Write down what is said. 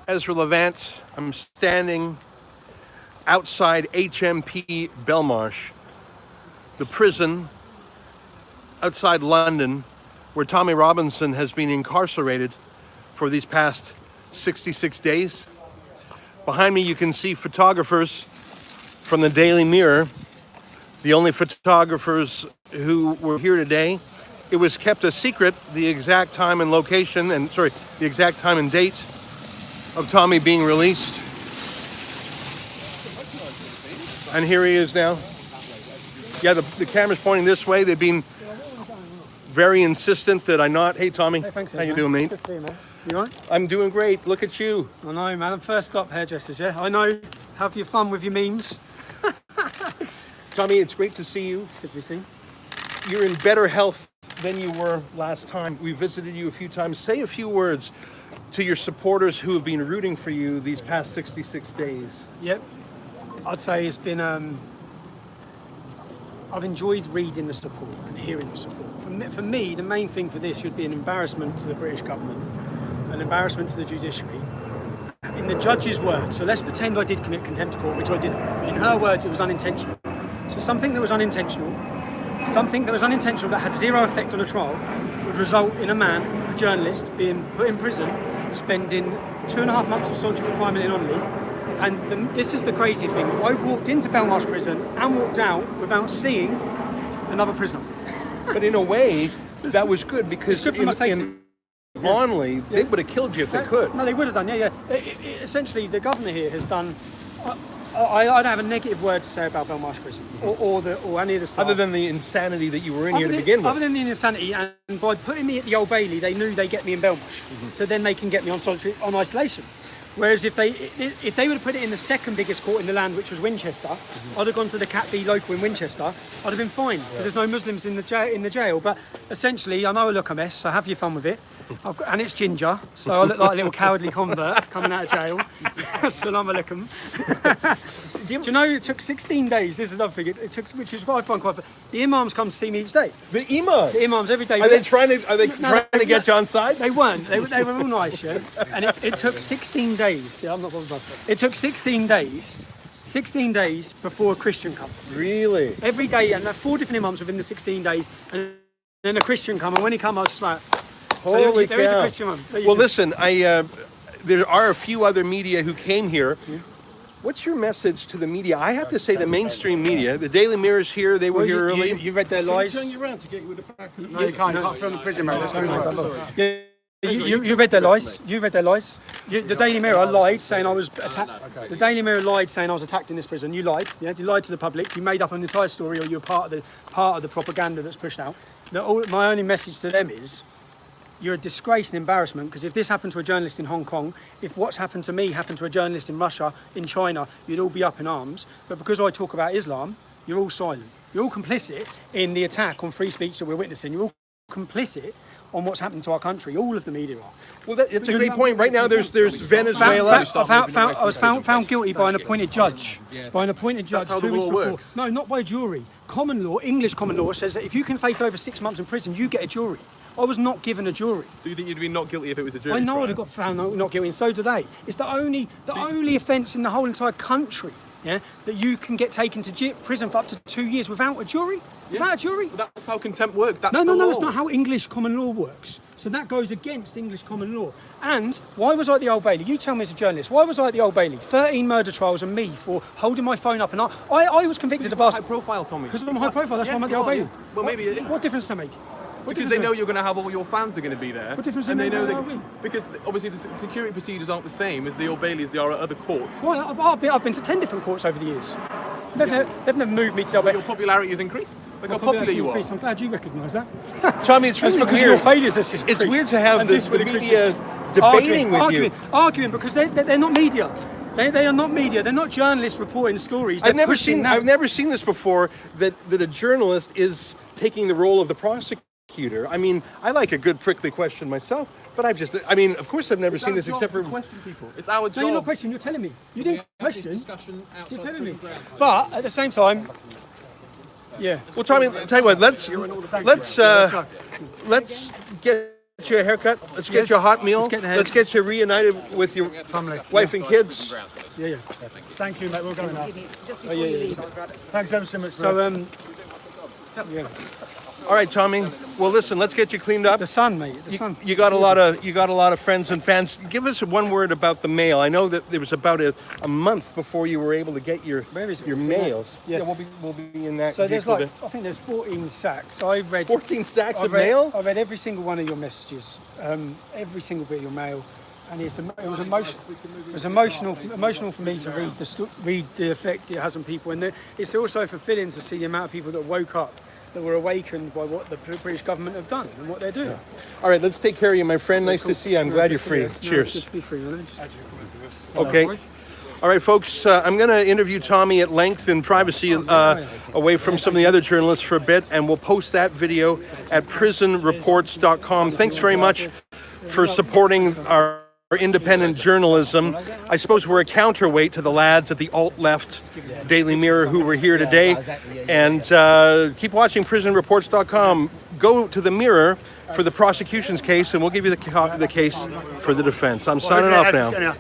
Ezra Levant. I'm standing outside HMP Belmarsh, the prison outside London where Tommy Robinson has been incarcerated for these past 66 days. Behind me you can see photographers from the Daily Mirror, the only photographers who were here today. It was kept a secret, the exact time and location, the exact time and date of Tommy being released. And here he is now. Yeah, the camera's pointing this way. They've been very insistent that I not. Hey, Tommy. Hey, thanks, how you doing, mate? Good to see you, man. You all right? I'm doing great. Look at you. I know, man. I'm first stop hairdressers, yeah? I know. Have your fun with your memes. Tommy, it's great to see you. It's good to be seen. You're in better health than you were last time. We visited you a few times. Say a few words to your supporters who have been rooting for you these past 66 days. Yep. I'd say it's been... I've enjoyed reading the support and hearing the support. For me, the main thing for this should be an embarrassment to the British government, an embarrassment to the judiciary. In the judge's words, so let's pretend I did commit contempt of court, which I didn't. In her words, it was unintentional. So something that was unintentional that had zero effect on a trial would result in a man, a journalist, being put in prison, spending 2.5 months of solitary confinement in Onley. And this is the crazy thing. I walked into Belmarsh prison and walked out without seeing another prisoner. But in a way, that was good because in Onley, they would have killed you if they could. No, they would have done, yeah. Essentially, the governor here has done... I don't have a negative word to say about Belmarsh prison or any of the staff. Other than the insanity that you were in here to begin with. Other than the insanity, and by putting me at the Old Bailey, they knew they'd get me in Belmarsh. So then they can get me on isolation. Whereas if they would have put it in the second biggest court in the land, which was Winchester, I'd have gone to the Cat B local in Winchester. I'd have been fine because there's no Muslims in the jail. But essentially, I know I look a mess, so have your fun with it. And it's ginger, so I look like a little cowardly convert coming out of jail. Salam alaikum. Do you know it took 16 days? This is another thing. It took, which is what I find quite funny. The imams come to see me each day. The imams? The imams every day. Are they trying to get you on side? They weren't. They were all nice, yeah. And it took 16 days. Yeah, I'm not bothered about that. It took 16 days. 16 days before a Christian come. Really? Every day, and 4 different imams within the 16 days, and then a Christian come. And when he come, I was just like, holy so there is a Christian one. Well, listen, there are a few other media who came here. Yeah. What's your message to the media? I have to say the mainstream media, the Daily Mirror's here, they were here early. You read their lies? Can you turn you around to get you with the pack? No, you can't. You can't film the prison, mate. Let's go. You read their lies. You read their lies. The Daily Mirror lied, saying I was attacked. The Daily Mirror lied, saying I was attacked in this prison. You lied. Yeah, you lied to the public. You made up an entire story, or you're part of the propaganda that's pushed out. My only message to them is, you're a disgrace and embarrassment, because if this happened to a journalist in Hong Kong, if what's happened to me happened to a journalist in Russia, in China, you'd all be up in arms. But because I talk about Islam, you're all silent. You're all complicit in the attack on free speech that we're witnessing. You're all complicit on what's happening to our country. All of the media are. Well, that's a great point. Right now, there's Venezuela. I was found guilty by an appointed judge. By an appointed judge 2 weeks before. Works. No, not by a jury. Common law, English common law, says that if you can face over 6 months in prison, you get a jury. I was not given a jury. So you think you'd be not guilty if it was a jury? I know I'd have got found not guilty, and so do they. It's the only offence in the whole entire country, yeah, that you can get taken to prison for up to 2 years without a jury. Yeah. Without a jury. Well, that's how contempt works. That's no, that's not how English common law works. So that goes against English common law. And why was I at the Old Bailey? You tell me as a journalist, why was I at the Old Bailey? 13 murder trials and me for holding my phone up, and I was convicted of high profile, Tommy. Because I'm high profile, that's why I'm at the Old Bailey. Yeah. Well, maybe it is. What difference does that make? Because they know you're going to have all your fans are going to be there. What difference and they know that? Because obviously the security procedures aren't the same as the Old Bailey as they are at other courts. Why? I've been to 10 different courts over the years. They've never moved me to the Old Bailey. Your popularity has increased. Look how popular you are. I'm glad you recognise that. Tommy, it's really because weird. Of your failures, this is it's weird to have the media debating with you. Arguing because they're not media. They are not media. They're not journalists reporting stories. I've never seen this before. That a journalist is taking the role of the prosecutor. I mean, I like a good prickly question myself, but of course I've never seen this except for question people. It's our job. No, you're not questioning. You're telling me. You didn't question. You're telling me. But at the same time, yeah. Well, Tommy, tell you what. Let's get you a haircut. Let's get you a hot meal. Let's get you reunited with your Family. wife and kids. Yeah. Thank you, mate. We'll go now. Just before you leave, Thanks ever so much. So yeah. All right, Tommy. Well, listen. Let's get you cleaned up. The sun, mate. The sun. You got a lot of friends and fans. Give us one word about the mail. I know that there was about a month before you were able to get your mails. Yeah. We'll be in that. So there's I think there's 14 sacks. I read 14 sacks of mail. I read every single one of your messages, every single bit of your mail, and it was emotional for me to read the effect it has on people, and it's also fulfilling to see the amount of people that woke up, that were awakened by what the British government have done and what they're doing. Yeah. All right, let's take care of you, my friend. Nice to see you. I'm glad you're free. Cheers. Just be free, man. Okay. All right, folks, I'm going to interview Tommy at length in privacy away from some of the other journalists for a bit, and we'll post that video at prisonreports.com. Thanks very much for supporting our independent journalism. I suppose we're a counterweight to the lads at the alt-left Daily Mirror who were here today. And keep watching prisonreports.com. Go to the Mirror for the prosecution's case, and we'll give you the case for the defense. I'm signing off now.